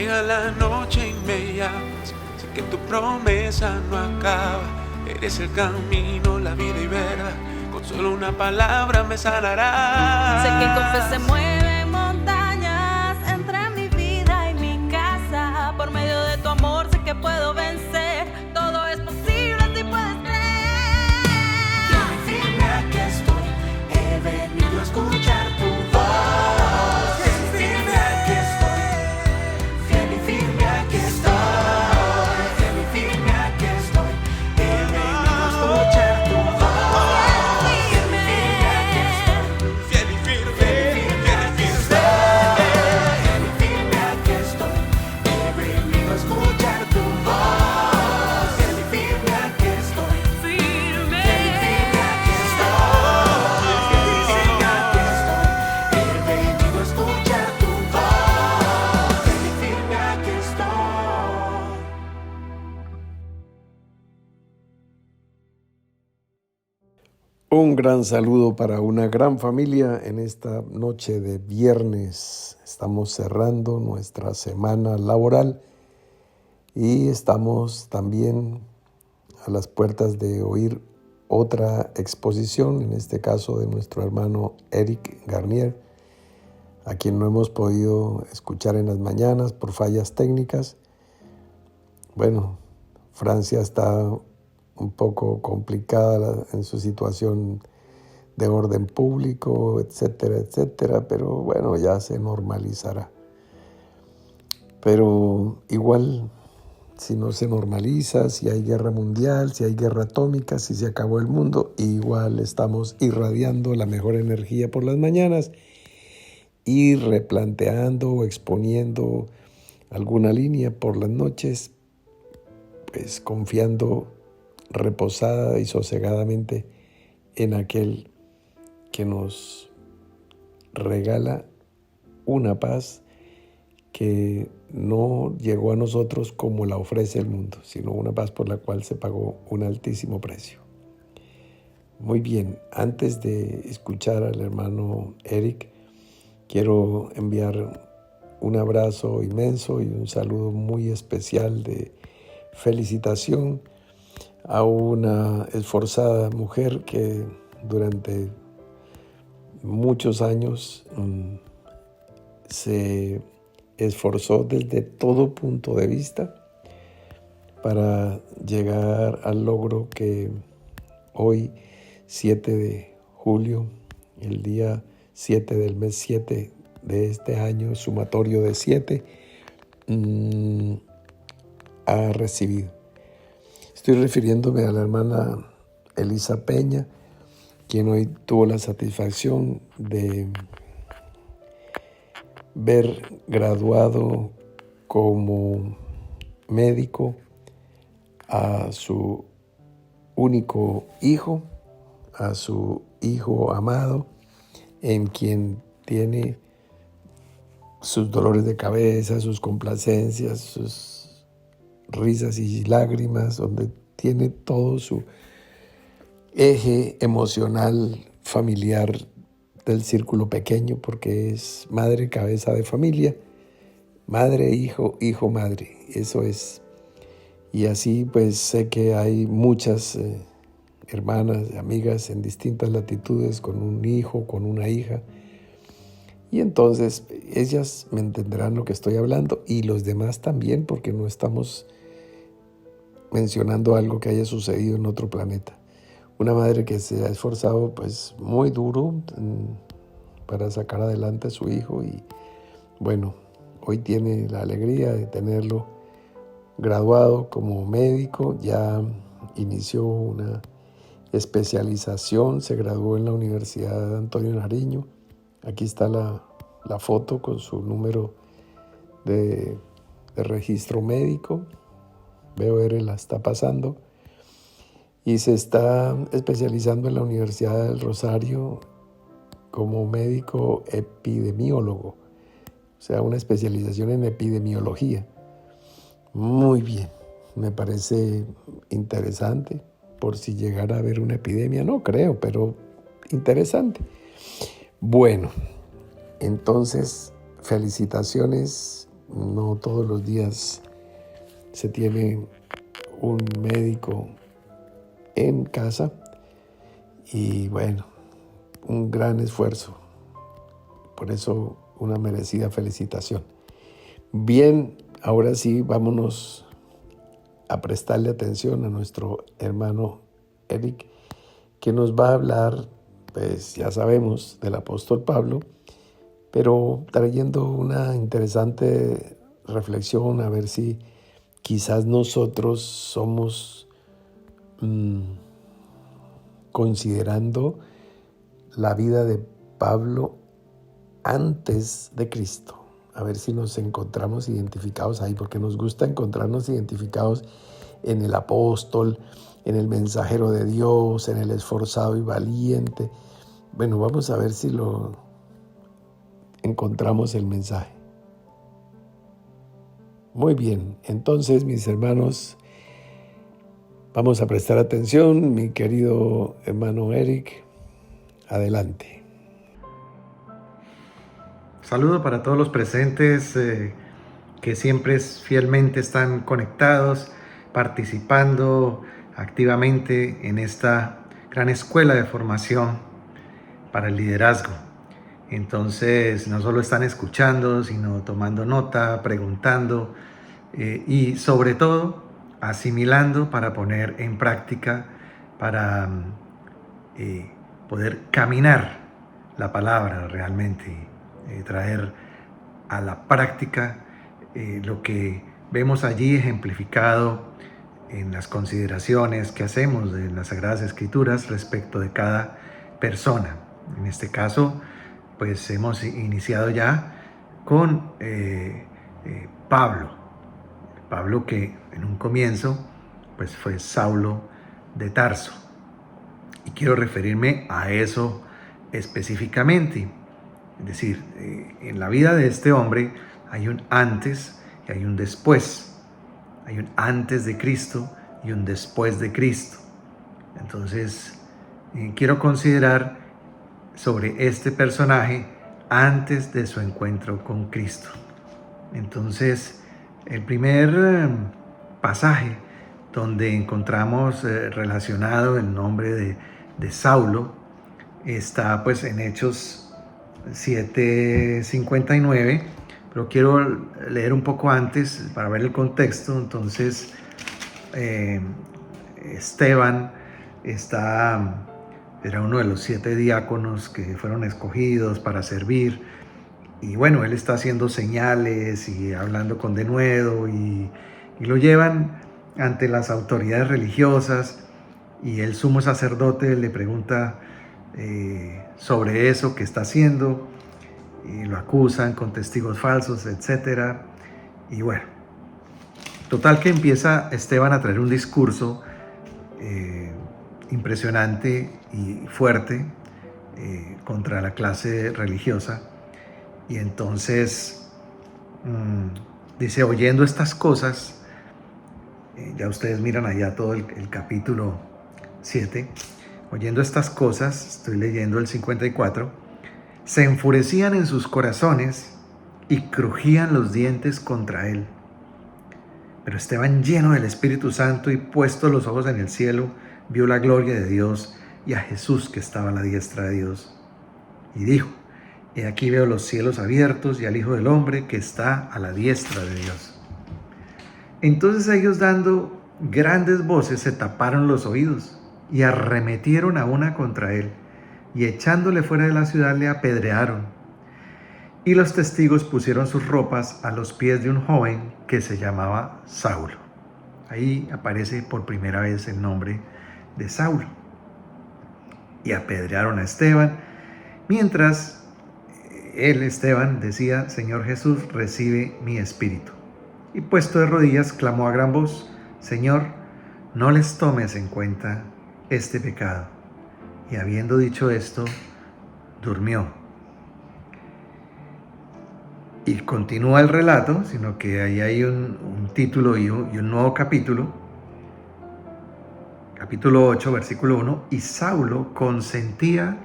Llega la noche y me llamas, sé que tu promesa no acaba. Eres el camino, la vida y verdad, con solo una palabra me sanarás. Sé que con fe se mueven montañas entre mi vida y mi casa. Por medio de tu amor sé que puedo vencer. Todo es posible si puedes creer. Fiel y firme aquí estoy, he venido a escuchar tu voz. Fiel y firme aquí estoy, fiel y firme aquí estoy, fiel y firme aquí estoy, he venido a escuchar tu voz. Fiel y firme aquí estoy, Fiel y firme, fiel y firme. fiel y firme aquí estoy, he venido a escuchar tu voz. Fiel y firme aquí estoy, Firme. fiel y firme aquí estoy, fiel y firme aquí estoy, he venido a escuchar tu voz. Fiel y firme aquí estoy. Un gran saludo para una gran familia en esta noche de viernes. Estamos cerrando nuestra semana laboral y estamos también a las puertas de oír otra exposición, en este caso de nuestro hermano Eric Garnier, a quien no hemos podido escuchar en las mañanas por fallas técnicas. Bueno, Francia está un poco complicada en su situación de orden público, etcétera, etcétera, pero bueno, ya se normalizará. Pero igual, si no se normaliza, si hay guerra mundial, si hay guerra atómica, si se acabó el mundo, igual estamos irradiando la mejor energía por las mañanas y replanteando o exponiendo alguna línea por las noches, pues confiando reposada y sosegadamente en aquel que nos regala una paz que no llegó a nosotros como la ofrece el mundo, sino una paz por la cual se pagó un altísimo precio. Muy bien, antes de escuchar al hermano Eric, quiero enviar un abrazo inmenso y un saludo muy especial de felicitación a una esforzada mujer que durante muchos años se esforzó desde todo punto de vista para llegar al logro que hoy, 7 de julio, el día 7 del mes 7 de este año, sumatorio de 7, ha recibido. Estoy refiriéndome a la hermana Elisa Peña, quien hoy tuvo la satisfacción de ver graduado como médico a su único hijo, a su hijo amado, en quien tiene sus dolores de cabeza, sus complacencias, sus risas y lágrimas, donde tiene todo su eje emocional familiar del círculo pequeño, porque es madre, cabeza de familia, madre, hijo, hijo, madre, eso es. Y así pues sé que hay muchas hermanas, amigas en distintas latitudes con un hijo, con una hija, y entonces ellas me entenderán lo que estoy hablando y los demás también, porque no estamos mencionando algo que haya sucedido en otro planeta. Una madre que se ha esforzado pues muy duro para sacar adelante a su hijo y bueno, hoy tiene la alegría de tenerlo graduado como médico, ya inició una especialización, se graduó en la Universidad Antonio Nariño. Aquí está la foto con su número de registro médico. Veo él la está pasando y se está especializando en la Universidad del Rosario como médico epidemiólogo, o sea, una especialización en epidemiología. Muy bien, me parece interesante por si llegara a haber una epidemia, no creo, pero interesante. Bueno, entonces felicitaciones No todos los días se tiene un médico en casa y bueno, un gran esfuerzo. Por eso una merecida felicitación. Bien, ahora sí, vámonos a prestarle atención a nuestro hermano Eric, que nos va a hablar, pues ya sabemos, del apóstol Pablo, pero trayendo una interesante reflexión, a ver si quizás nosotros somos considerando la vida de Pablo antes de Cristo. A ver si nos encontramos identificados ahí, porque nos gusta encontrarnos identificados en el apóstol, en el mensajero de Dios, en el esforzado y valiente. Bueno, vamos a ver si lo encontramos el mensaje. Muy bien, entonces mis hermanos, vamos a prestar atención. Mi querido hermano Eric, adelante. Saludo para todos los presentes que siempre fielmente están conectados, participando activamente en esta gran escuela de formación para el liderazgo. Entonces, no solo están escuchando, sino tomando nota, preguntando y sobre todo asimilando para poner en práctica, para poder caminar la palabra realmente. Traer a la práctica lo que vemos allí ejemplificado en las consideraciones que hacemos de las Sagradas Escrituras respecto de cada persona. En este caso, pues hemos iniciado ya con Pablo que en un comienzo pues fue Saulo de Tarso. Y quiero referirme a eso específicamente. Es decir, en la vida de este hombre hay un antes y hay un después. Hay un antes de Cristo y un después de Cristo. Entonces, quiero considerar sobre este personaje antes de su encuentro con Cristo. Entonces, el primer pasaje donde encontramos relacionado el nombre de Saulo está pues en Hechos 7:59, pero quiero leer un poco antes para ver el contexto. Entonces, Esteban era uno de los 7 diáconos que fueron escogidos para servir, y bueno, él está haciendo señales y hablando con denuedo, y lo llevan ante las autoridades religiosas, y el sumo sacerdote le pregunta sobre eso que está haciendo, y lo acusan con testigos falsos, etc. Y bueno, total que empieza Esteban a traer un discurso impresionante y fuerte contra la clase religiosa. Y entonces dice, oyendo estas cosas, ya ustedes miran allá todo el capítulo 7, oyendo estas cosas, estoy leyendo el 54, se enfurecían en sus corazones y crujían los dientes contra él. Pero Esteban, lleno del Espíritu Santo y puestos los ojos en el cielo, vio la gloria de Dios y a Jesús que estaba a la diestra de Dios. Y dijo, he aquí veo los cielos abiertos y al Hijo del Hombre que está a la diestra de Dios. Entonces ellos, dando grandes voces, se taparon los oídos y arremetieron a una contra él, y echándole fuera de la ciudad le apedrearon. Y los testigos pusieron sus ropas a los pies de un joven que se llamaba Saulo. Ahí aparece por primera vez el nombre de Saulo. Y apedrearon a Esteban, mientras él, Esteban, decía, Señor Jesús, recibe mi espíritu. Y puesto de rodillas, clamó a gran voz, Señor, no les tomes en cuenta este pecado. Y habiendo dicho esto, durmió. Y continúa el relato, sino que ahí hay un título y un nuevo capítulo. Capítulo 8, versículo 1. Y Saulo consentía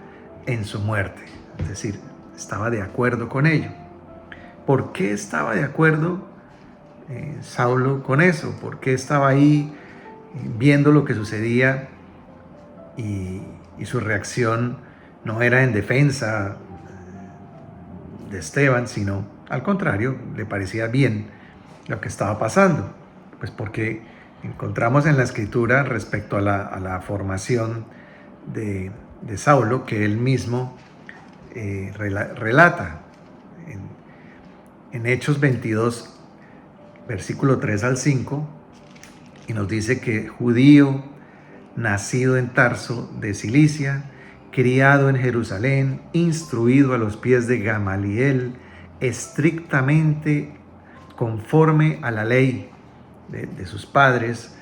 en su muerte. Es decir, estaba de acuerdo con ello. ¿por qué estaba de acuerdo Saulo con eso? ¿Por qué estaba ahí viendo lo que sucedía y su reacción no era en defensa de Esteban, sino al contrario, le parecía bien lo que estaba pasando? Pues porque encontramos en la Escritura respecto a la formación de Saulo que él mismo relata en Hechos 22, versículo 3 al 5, y nos dice que judío, nacido en Tarso de Cilicia, criado en Jerusalén, instruido a los pies de Gamaliel, estrictamente conforme a la ley de sus padres,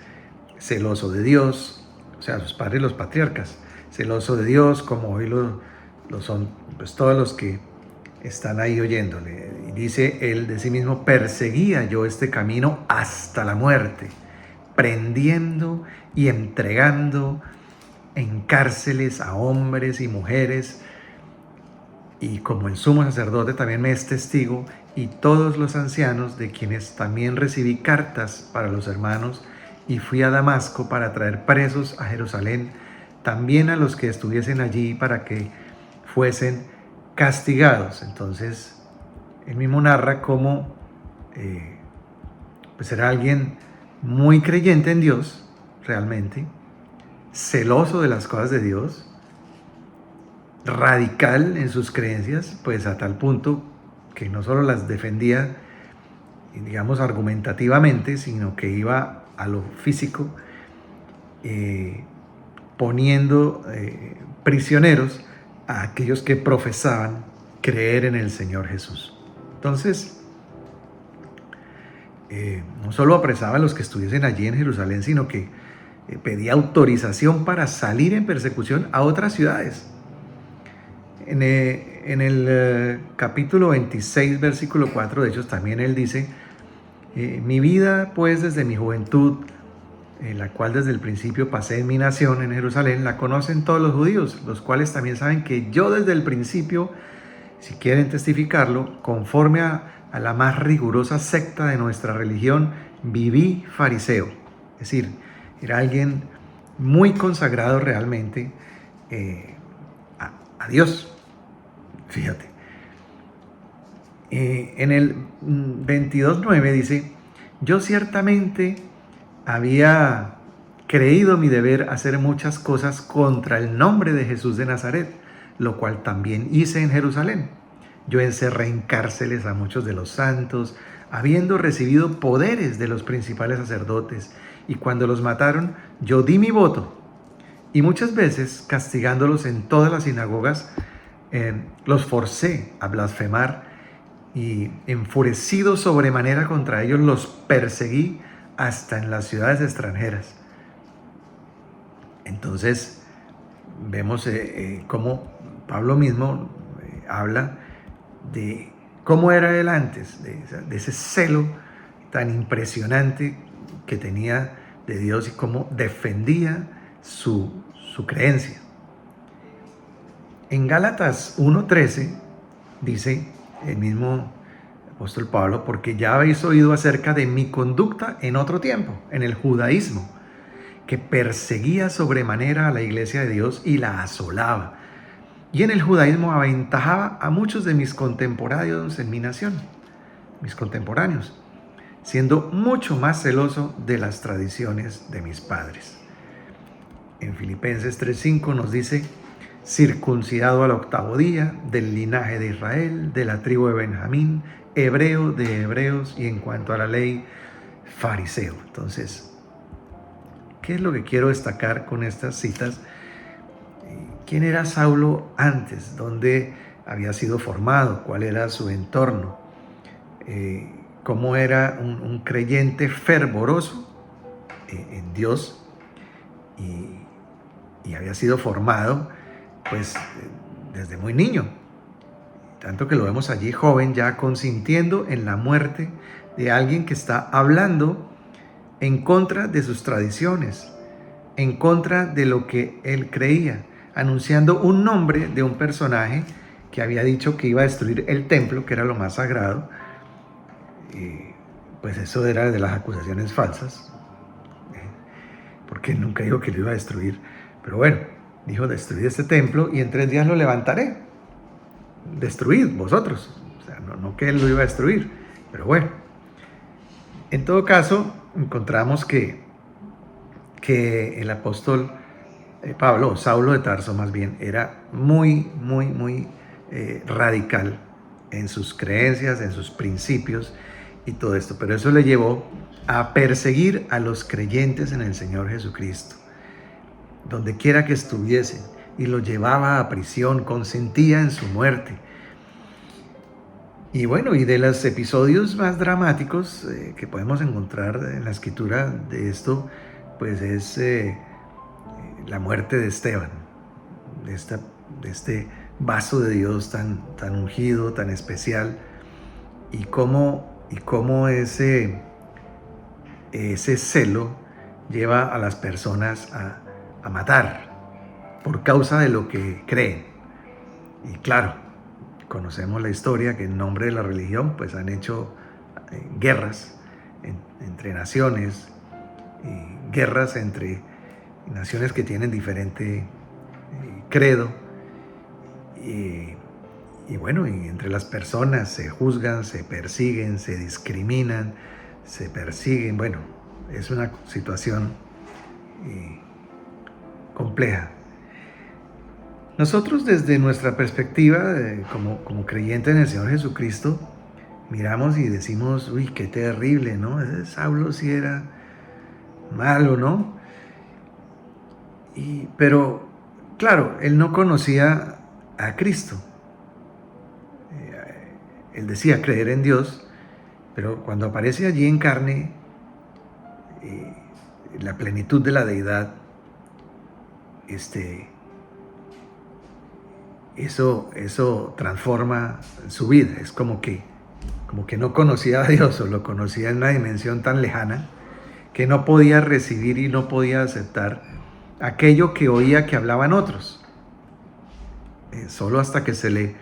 celoso de Dios, o sea, sus padres los patriarcas, celoso de Dios, como hoy lo son pues todos los que están ahí oyéndole. Y dice él de sí mismo: perseguía yo este camino hasta la muerte, prendiendo y entregando en cárceles a hombres y mujeres, y como el sumo sacerdote también me es testigo, y todos los ancianos, de quienes también recibí cartas para los hermanos, y fui a Damasco para traer presos a Jerusalén, también a los que estuviesen allí, para que fuesen castigados. Entonces él mismo narra cómo pues era alguien muy creyente en Dios, realmente celoso de las cosas de Dios, radical en sus creencias, pues a tal punto que no solo las defendía, digamos, argumentativamente, sino que iba a lo físico, poniendo prisioneros a aquellos que profesaban creer en el Señor Jesús. Entonces, no solo apresaba a los que estuviesen allí en Jerusalén, sino que pedía autorización para salir en persecución a otras ciudades. En el capítulo 26, versículo 4 de Hechos, también él dice: mi vida, pues, desde mi juventud, la cual desde el principio pasé en mi nación, en Jerusalén, la conocen todos los judíos, los cuales también saben que yo desde el principio, si quieren testificarlo, conforme a la más rigurosa secta de nuestra religión, viví fariseo. Es decir, era alguien muy consagrado realmente a Dios. Fíjate. En el 22:9 dice: yo ciertamente había creído mi deber hacer muchas cosas contra el nombre de Jesús de Nazaret, lo cual también hice en Jerusalén. Yo encerré en cárceles a muchos de los santos, habiendo recibido poderes de los principales sacerdotes, y cuando los mataron, yo di mi voto. Y muchas veces, castigándolos en todas las sinagogas, los forcé a blasfemar, y enfurecido sobremanera contra ellos, los perseguí hasta en las ciudades extranjeras. Entonces, vemos cómo Pablo mismo habla de cómo era él antes, de ese celo tan impresionante que tenía de Dios y cómo defendía su creencia. En Gálatas 1:13 dice el mismo apóstol Pablo: porque ya habéis oído acerca de mi conducta en otro tiempo, en el judaísmo, que perseguía sobremanera a la iglesia de Dios y la asolaba. Y en el judaísmo aventajaba a muchos de mis contemporáneos en mi nación, mis contemporáneos, siendo mucho más celoso de las tradiciones de mis padres. En Filipenses 3:5 nos dice: circuncidado al 8º día, del linaje de Israel, de la tribu de Benjamín, hebreo de hebreos, y en cuanto a la ley, fariseo. Entonces, ¿qué es lo que quiero destacar con estas citas? ¿Quién era Saulo antes? ¿Dónde había sido formado? ¿Cuál era su entorno? ¿Cómo era un creyente fervoroso en Dios? Y había sido formado pues desde muy niño, tanto que lo vemos allí joven, ya consintiendo en la muerte de alguien que está hablando en contra de sus tradiciones, en contra de lo que él creía, anunciando un nombre de un personaje que había dicho que iba a destruir el templo, que era lo más sagrado, pues eso era de las acusaciones falsas, porque nunca dijo que lo iba a destruir. Pero bueno, dijo: destruid este templo y en 3 días lo levantaré. Destruid vosotros. O sea, no que él lo iba a destruir, pero bueno. En todo caso, encontramos que el apóstol Pablo, Saulo de Tarso más bien, era muy radical en sus creencias, en sus principios y todo esto. Pero eso le llevó a perseguir a los creyentes en el Señor Jesucristo, donde quiera que estuviesen, y los llevaba a prisión, consentía en su muerte. Y bueno, y de los episodios más dramáticos que podemos encontrar en la escritura de esto, pues es la muerte de Esteban, de este vaso de Dios tan ungido, tan especial, y cómo ese celo lleva a las personas a matar por causa de lo que creen. Y claro, conocemos la historia que en nombre de la religión pues han hecho guerras entre naciones, guerras entre naciones que tienen diferente credo, y bueno, y entre las personas se juzgan, se persiguen, se discriminan, se persiguen. Bueno, es una situación compleja. Nosotros, desde nuestra perspectiva como creyentes en el Señor Jesucristo, miramos y decimos: uy, qué terrible, ¿no? Ese Saulo sí era malo, ¿no? Pero claro, él no conocía a Cristo. Él decía creer en Dios, pero cuando aparece allí en carne la plenitud de la deidad, eso transforma su vida. Es como que no conocía a Dios, o lo conocía en una dimensión tan lejana que no podía recibir y no podía aceptar aquello que oía que hablaban otros. Solo hasta que se le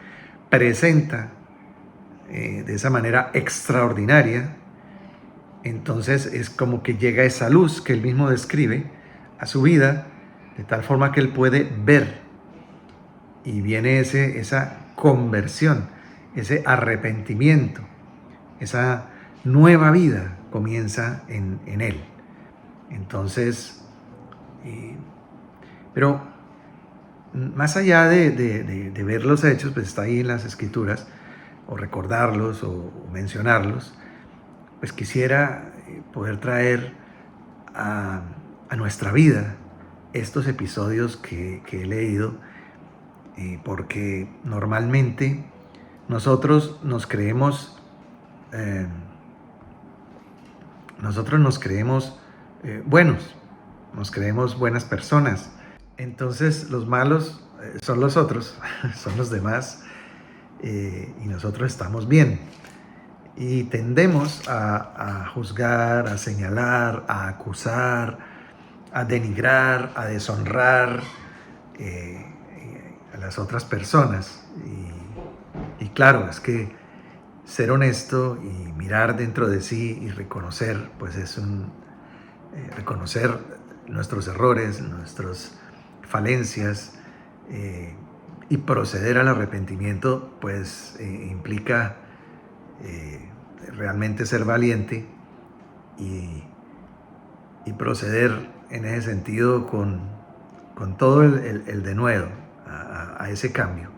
presenta de esa manera extraordinaria, entonces es como que llega esa luz que él mismo describe a su vida, de tal forma que él puede ver, y viene esa conversión, ese arrepentimiento, esa nueva vida comienza en él. Entonces, pero más allá de ver los hechos, pues está ahí en las escrituras, o recordarlos o mencionarlos, pues quisiera poder traer a nuestra vida estos episodios que he leído, porque normalmente nosotros nos creemos buenos, nos creemos buenas personas. Entonces los malos son los otros, son los demás, y nosotros estamos bien. Y tendemos a juzgar, a señalar, a acusar, a denigrar, a deshonrar a las otras personas. Y claro, es que ser honesto y mirar dentro de sí y reconocer, pues es reconocer nuestros errores, nuestras falencias, y proceder al arrepentimiento, pues implica realmente ser valiente y proceder en ese sentido con todo el denuedo a ese cambio.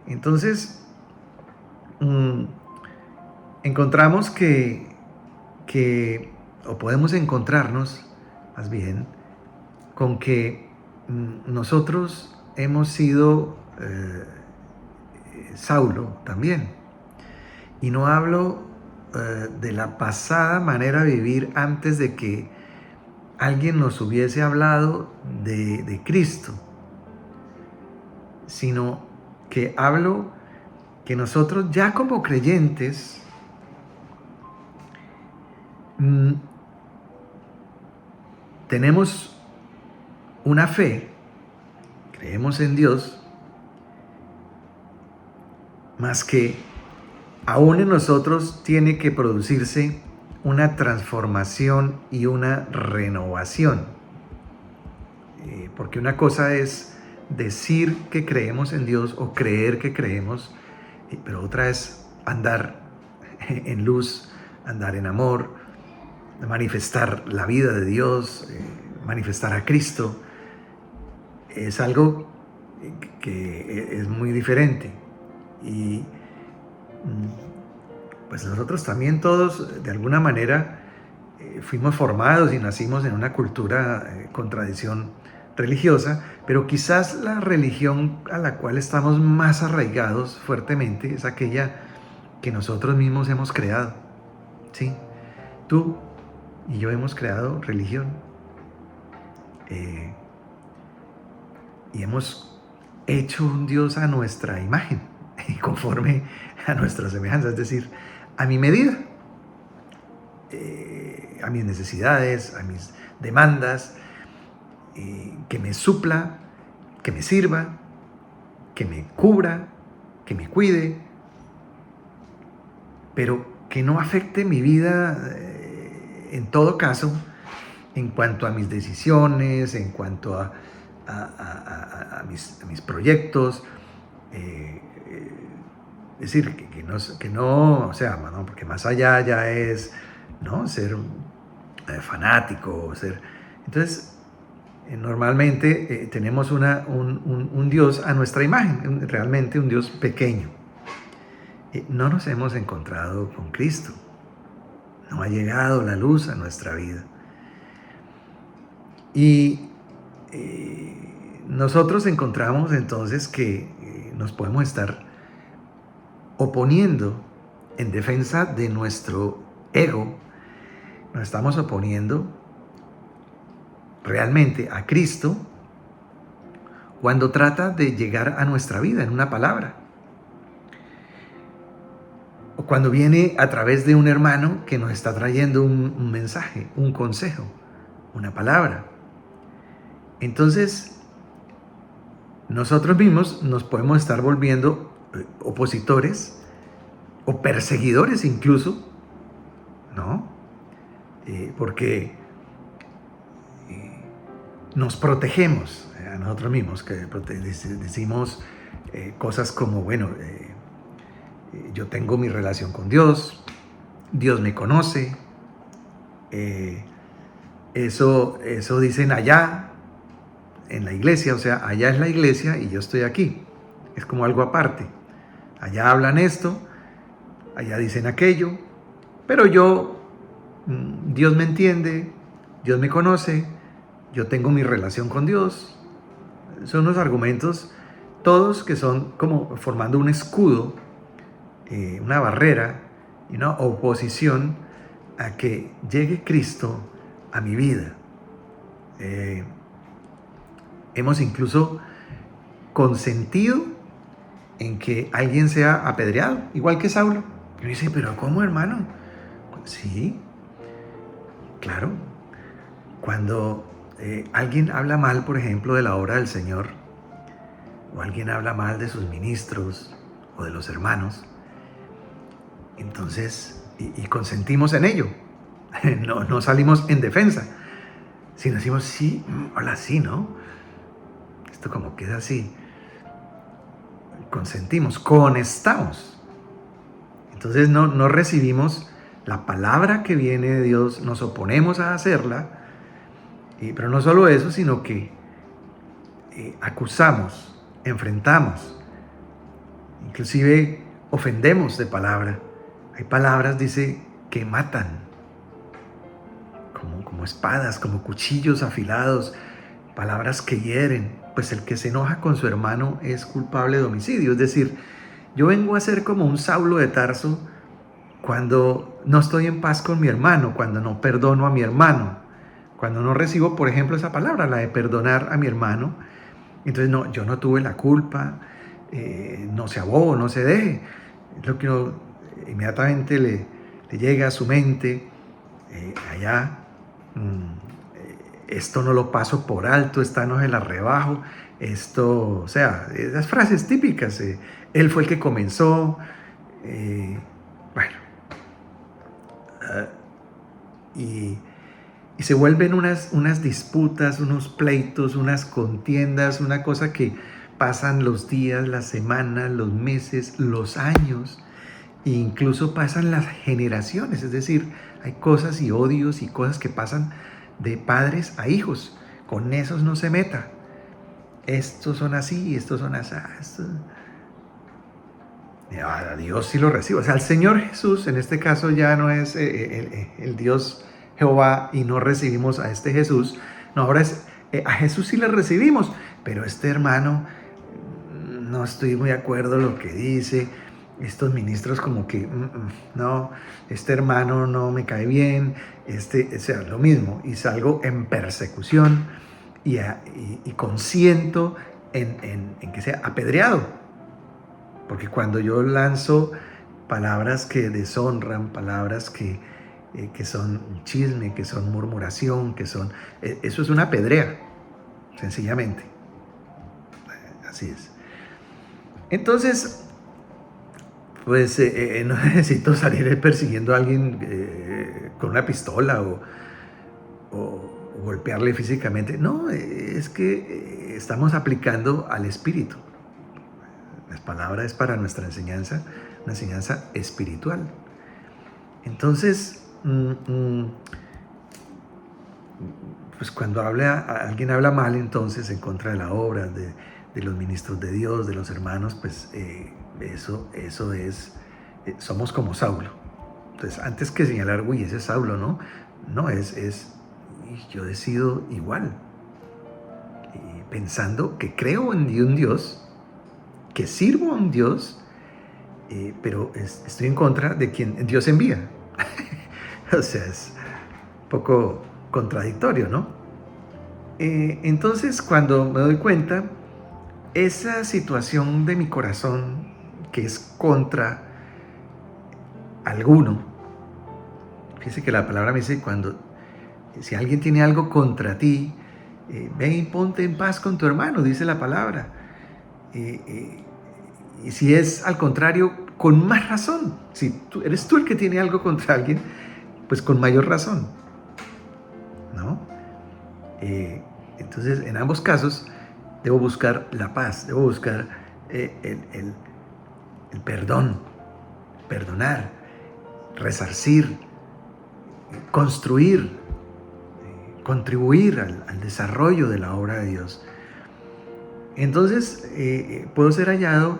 Entonces, encontramos o podemos encontrarnos más bien con que nosotros hemos sido Saulo también. Y no hablo de la pasada manera de vivir antes de que alguien nos hubiese hablado de Cristo, sino que hablo que nosotros ya como creyentes tenemos una fe, creemos en Dios, más que aún en nosotros tiene que producirse una transformación y una renovación. Porque una cosa es decir que creemos en Dios o creer que creemos, pero otra es andar en luz, andar en amor, manifestar la vida de Dios, manifestar a Cristo. Es algo que es muy diferente. Y pues nosotros también todos de alguna manera fuimos formados y nacimos en una cultura con tradición religiosa, pero quizás la religión a la cual estamos más arraigados fuertemente es aquella que nosotros mismos hemos creado. ¿Sí? Tú y yo hemos creado religión y hemos hecho un Dios a nuestra imagen y conforme a nuestra semejanza, es decir, a mi medida, a mis necesidades, a mis demandas, que me supla, que me sirva, que me cubra, que me cuide, pero que no afecte mi vida en todo caso, en cuanto a mis decisiones, en cuanto a mis proyectos. Es decir, que no, o sea, ¿no? Porque más allá ya es, ¿no?, ser fanático, ser... Entonces, normalmente tenemos un Dios a nuestra imagen, realmente un Dios pequeño. No nos hemos encontrado con Cristo. No ha llegado la luz a nuestra vida. Y nosotros encontramos entonces que nos podemos estar oponiendo en defensa de nuestro ego. Nos estamos oponiendo realmente a Cristo cuando trata de llegar a nuestra vida en una palabra. O cuando viene a través de un hermano que nos está trayendo un mensaje, un consejo, una palabra. Entonces, nosotros mismos nos podemos estar volviendo opositores o perseguidores incluso, ¿no? Porque nos protegemos a nosotros mismos, que decimos cosas como, bueno, yo tengo mi relación con Dios, Dios me conoce, eso dicen allá en la iglesia, o sea, allá es la iglesia y yo estoy aquí, es como algo aparte, allá hablan esto, allá dicen aquello, pero yo, Dios me entiende, Dios me conoce, yo tengo mi relación con Dios. Son unos argumentos todos que son como formando un escudo, una barrera y una oposición a que llegue Cristo a mi vida. Hemos incluso consentido en que alguien sea apedreado, igual que Saulo. Y uno dice, pero ¿cómo, hermano? Sí, claro. Cuando alguien habla mal, por ejemplo, de la obra del Señor, o alguien habla mal de sus ministros o de los hermanos, entonces, y consentimos en ello, no salimos en defensa, sino decimos, sí, hola, sí, ¿no? Esto como queda así. Consentimos, conestamos. Entonces no recibimos la palabra que viene de Dios, nos oponemos a hacerla, pero no solo eso, sino que acusamos, enfrentamos, inclusive ofendemos de palabra. Hay palabras, dice, que matan, como espadas, como cuchillos afilados, palabras que hieren. Pues el que se enoja con su hermano es culpable de homicidio. Es decir, yo vengo a ser como un Saulo de Tarso cuando no estoy en paz con mi hermano, cuando no perdono a mi hermano, cuando no recibo, por ejemplo, esa palabra, la de perdonar a mi hermano. Entonces, no, yo no tuve la culpa, no se abogo, no se deje. Es lo que inmediatamente le llega a su mente, allá, esto no lo paso por alto, esta no se la rebajo, esto, o sea, esas frases típicas, él fue el que comenzó, Bueno, y se vuelven unas disputas, unos pleitos, unas contiendas, una cosa que pasan los días, las semanas, los meses, los años, e incluso pasan las generaciones. Es decir, hay cosas y odios y cosas que pasan de padres a hijos. Con esos no se meta. Estos son así, estos son así. A Dios sí lo recibo. O sea, el Señor Jesús en este caso ya no es el Dios Jehová y no recibimos a este Jesús. No, ahora es a Jesús sí le recibimos, pero este hermano no estoy muy de acuerdo lo que dice. Estos ministros como que no, este hermano no me cae bien, o sea, lo mismo, y salgo en persecución y consiento en que sea apedreado. Porque cuando yo lanzo palabras que deshonran, palabras que son chisme, que son murmuración, eso es una pedrea, sencillamente. Así es. Entonces, pues no necesito salir persiguiendo a alguien con una pistola o golpearle físicamente. No, es que estamos aplicando al espíritu. La palabra es para nuestra enseñanza, una enseñanza espiritual. Entonces, pues cuando alguien habla mal entonces en contra de la obra, de los ministros de Dios, de los hermanos, pues eso es, somos como Saulo. Entonces, antes que señalar, uy, ese es Saulo, no, yo decido igual, pensando que creo en un Dios, que sirvo a un Dios, pero estoy en contra de quien Dios envía. O sea, es un poco contradictorio, ¿no? Entonces, cuando me doy cuenta, esa situación de mi corazón que es contra alguno, fíjese que la palabra me dice si alguien tiene algo contra ti, ven y ponte en paz con tu hermano, dice la palabra. Y si es al contrario, con más razón. Si eres tú el que tiene algo contra alguien, pues con mayor razón, ¿no? Entonces, en ambos casos, debo buscar la paz, debo buscar el perdón, perdonar, resarcir, construir, contribuir al desarrollo de la obra de Dios. Entonces, puedo ser hallado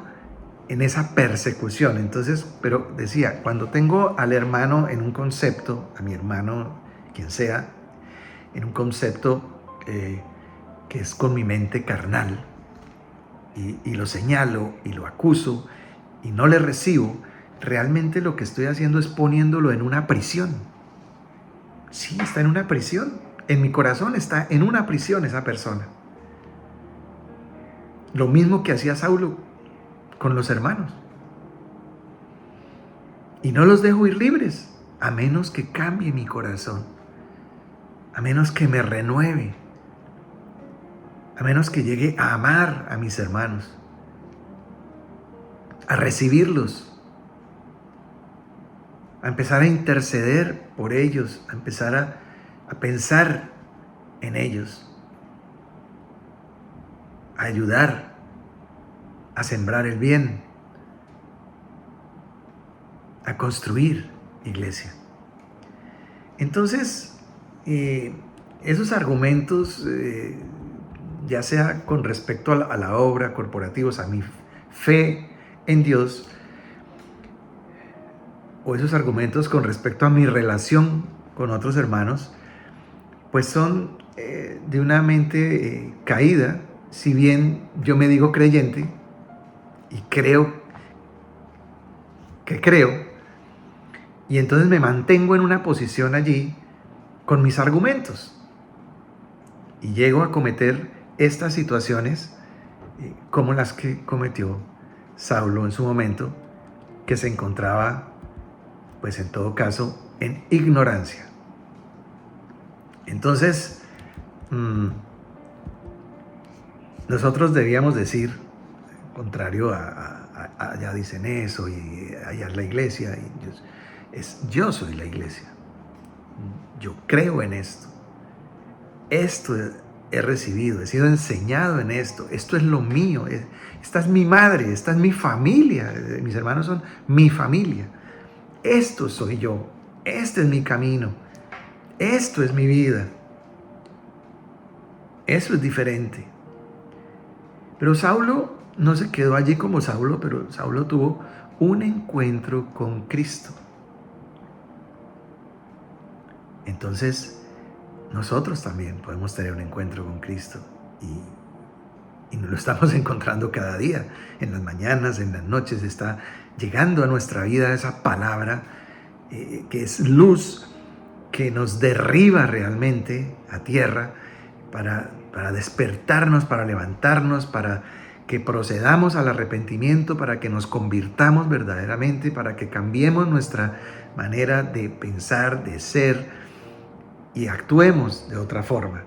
en esa persecución. Entonces, pero decía, cuando tengo al hermano en un concepto, a mi hermano, quien sea, en un concepto que es con mi mente carnal, y lo señalo y lo acuso y no le recibo, realmente lo que estoy haciendo es poniéndolo en una prisión. Sí, está en una prisión. En mi corazón está en una prisión esa persona. Lo mismo que hacía Saulo con los hermanos. Y no los dejo ir libres, a menos que cambie mi corazón, a menos que me renueve, a menos que llegue a amar a mis hermanos, a recibirlos, a empezar a interceder por ellos, a empezar a pensar en ellos, a ayudar, a sembrar el bien, a construir iglesia. Entonces, esos argumentos, ya sea con respecto a la obra, corporativos, a mi fe en Dios, o esos argumentos con respecto a mi relación con otros hermanos, pues son de una mente caída. Si bien yo me digo creyente y creo, y entonces me mantengo en una posición allí con mis argumentos y llego a cometer estas situaciones como las que cometió Saulo en su momento, que se encontraba, pues en todo caso, en ignorancia. Entonces, nosotros debíamos decir, contrario a allá dicen eso y allá es la iglesia. Yo soy la iglesia. Yo creo en esto. Esto he recibido, he sido enseñado en esto. Esto es lo mío. Esta es mi madre, esta es mi familia. Mis hermanos son mi familia. Esto soy yo. Este es mi camino. Esto es mi vida. Eso es diferente. Pero Saulo no se quedó allí como Saulo, pero Saulo tuvo un encuentro con Cristo. Entonces, nosotros también podemos tener un encuentro con Cristo y nos lo estamos encontrando cada día, en las mañanas, en las noches, está llegando a nuestra vida esa palabra que es luz, que nos derriba realmente a tierra para despertarnos, para levantarnos, para que procedamos al arrepentimiento, para que nos convirtamos verdaderamente, para que cambiemos nuestra manera de pensar, de ser y actuemos de otra forma,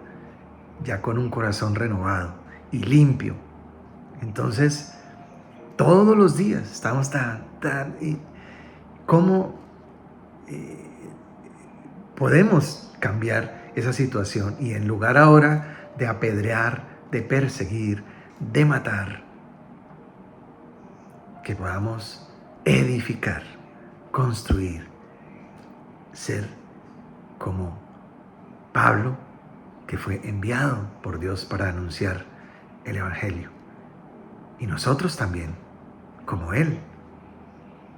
ya con un corazón renovado y limpio. Entonces, todos los días estamos ¿cómo podemos cambiar esa situación? Y en lugar ahora de apedrear, de perseguir, de matar, que podamos edificar, construir, ser como Pablo, que fue enviado por Dios para anunciar el Evangelio. Y nosotros también, como Él.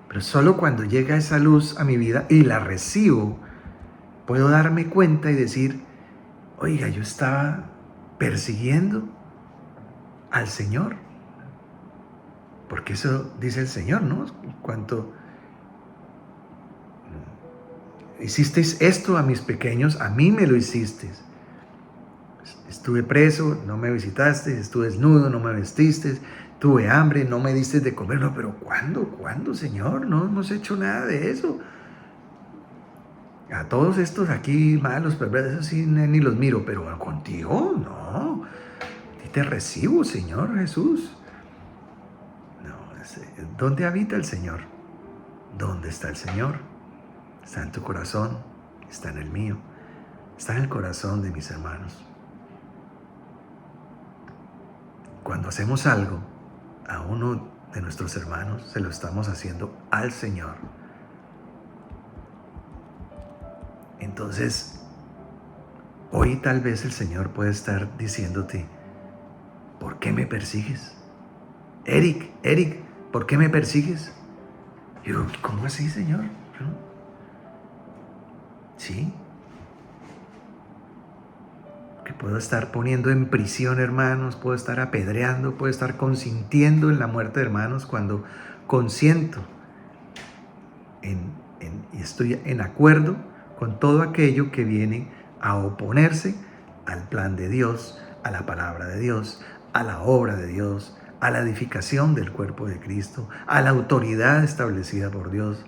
Pero solo cuando llega esa luz a mi vida y la recibo, puedo darme cuenta y decir, oiga, yo estaba persiguiendo al Señor. Porque eso dice el Señor, ¿no? Cuanto hicisteis esto a mis pequeños, a mí me lo hicisteis. Estuve preso, no me visitaste, estuve desnudo, no me vestiste, tuve hambre, no me diste de comer. No, pero ¿cuándo, Señor? No hemos hecho nada de eso. A todos estos aquí malos, perversos, sí, ni los miro, pero contigo, no. Y te recibo, Señor Jesús. No, ¿dónde habita el Señor? ¿Dónde está el Señor? Está en tu corazón, está en el mío, está en el corazón de mis hermanos. Cuando hacemos algo a uno de nuestros hermanos, se lo estamos haciendo al Señor. Entonces, hoy tal vez el Señor puede estar diciéndote, ¿por qué me persigues? Eric, ¿por qué me persigues? Y yo, ¿cómo así, Señor? Sí. Que puedo estar poniendo en prisión hermanos, puedo estar apedreando, puedo estar consintiendo en la muerte de hermanos cuando consiento y estoy en acuerdo con todo aquello que viene a oponerse al plan de Dios, a la palabra de Dios, a la obra de Dios, a la edificación del cuerpo de Cristo, a la autoridad establecida por Dios.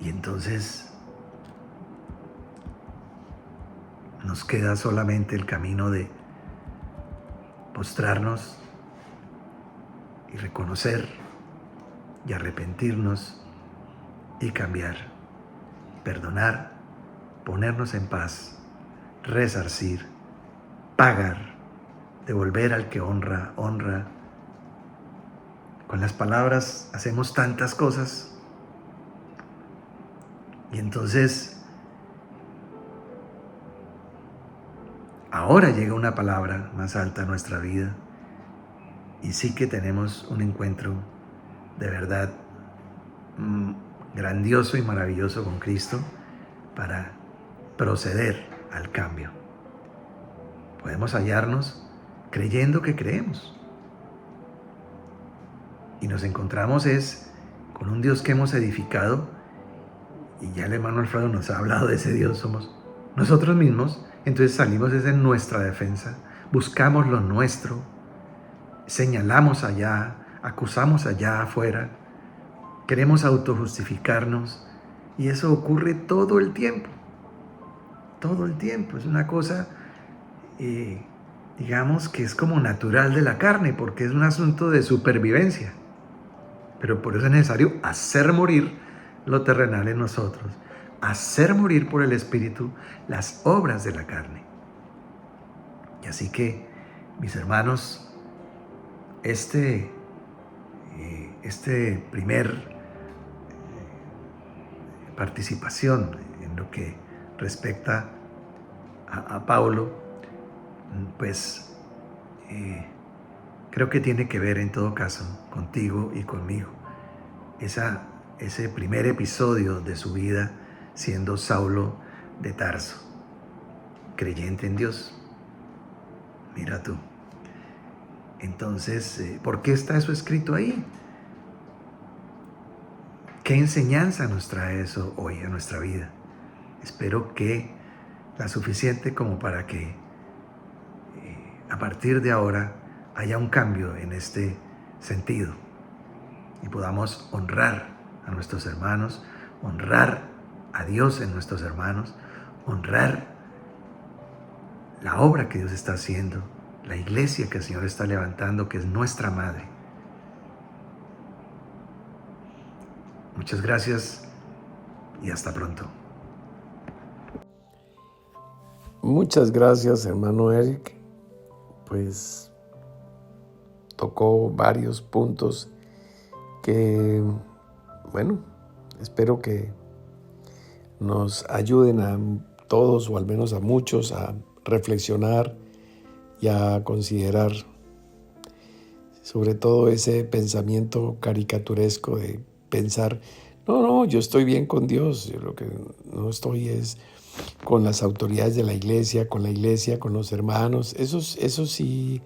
Y entonces nos queda solamente el camino de postrarnos y reconocer y arrepentirnos y cambiar, perdonar, ponernos en paz, resarcir, pagar, devolver al que honra, honra. Con las palabras hacemos tantas cosas. Y entonces, ahora llega una palabra más alta a nuestra vida y sí que tenemos un encuentro de verdad grandioso y maravilloso con Cristo para proceder al cambio. Podemos hallarnos creyendo que creemos y nos encontramos con un Dios que hemos edificado. Y ya el hermano Alfredo nos ha hablado de ese Dios, somos nosotros mismos. Entonces salimos desde nuestra defensa, buscamos lo nuestro, señalamos allá, acusamos allá afuera, queremos autojustificarnos y eso ocurre todo el tiempo, es una cosa digamos que es como natural de la carne, porque es un asunto de supervivencia. Pero por eso es necesario hacer morir lo terrenal en nosotros, hacer morir por el Espíritu las obras de la carne. Y así que, mis hermanos, este primer participación en lo que respecta a Pablo, pues creo que tiene que ver en todo caso contigo y conmigo. Ese primer episodio de su vida siendo Saulo de Tarso, creyente en Dios. Mira tú. Entonces, ¿por qué está eso escrito ahí? ¿Qué enseñanza nos trae eso hoy a nuestra vida? Espero que la suficiente como para que a partir de ahora haya un cambio en este sentido y podamos honrar a nuestros hermanos, honrar a Dios en nuestros hermanos, honrar la obra que Dios está haciendo, la iglesia que el Señor está levantando, que es nuestra madre. Muchas gracias y hasta pronto. Muchas gracias, hermano Eric. Pues tocó varios puntos que, bueno, espero que nos ayuden a todos, o al menos a muchos, a reflexionar y a considerar sobre todo ese pensamiento caricaturesco de pensar, no, yo estoy bien con Dios, yo lo que no estoy es con las autoridades de la iglesia, con los hermanos, eso sí,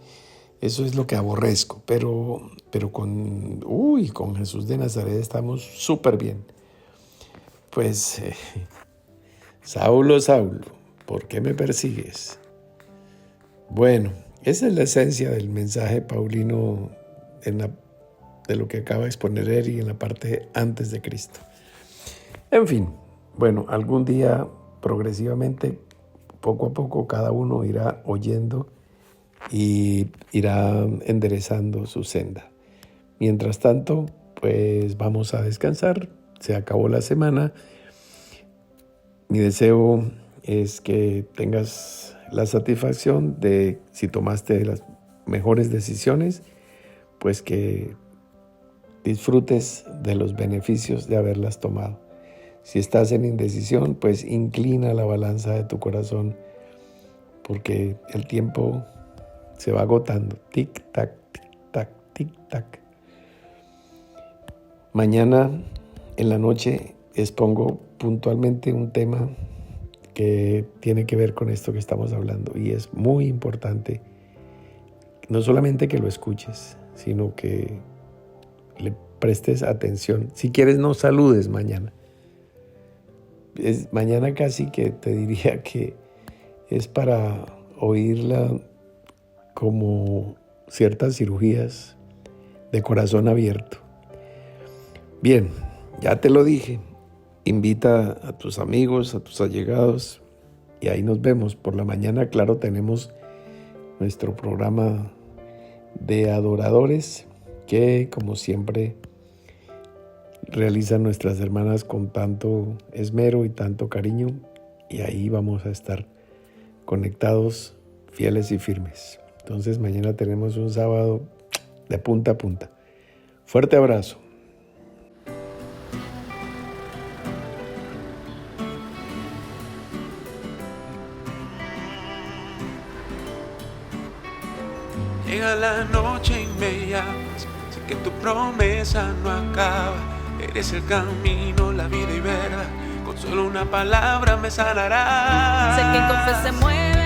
eso es lo que aborrezco, pero con Jesús de Nazaret estamos súper bien. Pues, Saulo, ¿por qué me persigues? Bueno, esa es la esencia del mensaje paulino de lo que acaba de exponer Eric en la parte antes de Cristo. En fin, bueno, algún día progresivamente, poco a poco, cada uno irá oyendo y irá enderezando su senda. Mientras tanto, pues vamos a descansar. Se acabó la semana. Mi deseo es que tengas la satisfacción de, si tomaste las mejores decisiones, pues que disfrutes de los beneficios de haberlas tomado. Si estás en indecisión, pues inclina la balanza de tu corazón, porque el tiempo se va agotando. Tic-tac, tic-tac, tic-tac. Mañana en la noche expongo puntualmente un tema que tiene que ver con esto que estamos hablando, y es muy importante no solamente que lo escuches, sino que le prestes atención. Si quieres, no saludes mañana. Mañana casi que te diría que es para oírla como ciertas cirugías de corazón abierto. Bien, ya te lo dije. Invita a tus amigos, a tus allegados, y ahí nos vemos. Por la mañana, claro, tenemos nuestro programa de adoradores que, como siempre, realizan nuestras hermanas con tanto esmero y tanto cariño, y ahí vamos a estar conectados, fieles y firmes. Entonces mañana tenemos un sábado de punta a punta. Fuerte abrazo. Llega la noche y me llamas, sé que tu promesa no acaba. Eres el camino, la vida y verdad, con solo una palabra me sanarás. Sé que con fe se mueve